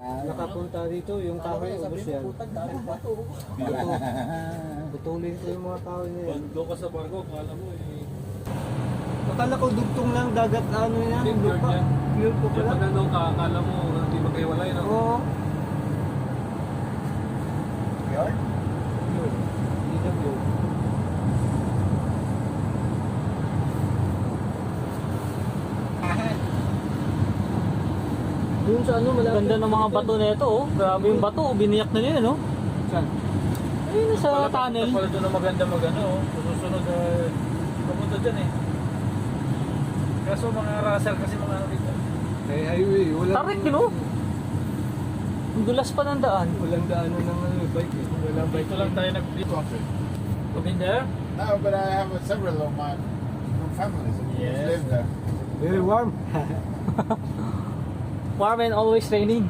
Nakapunta dito, yung kahoy, ubos yan. Putulin ko yung mga kahoy niya. Bando ka sa barko, kala mo eh. Akala ko dugtong ng dagat ano yan, Yung lupa. yan. Yun ko Yung pag pala. nandun ka, akala mo hindi magkahiwalay na. Oo. Yun? Yun. Dito yun. Doon sa ano, malapit. Ganda ng mga bato na ito, oh. Grabe yung bato, biniyak na nila, no? Saan? Ayun, sa tunnel. Pala doon na maganda magano, oh. Susunod papunta dyan eh. Kaso mga Russell kasi mga ano dito. Eh, highway. Walang, Tarik, no? Ang dulas pa ng daan. Walang daanan ng ano, bike eh. Walang bike. Dito lang tayo nag-dito. Been there? No, but I have several of my families who Yes. live there. Very warm. Warm and always raining.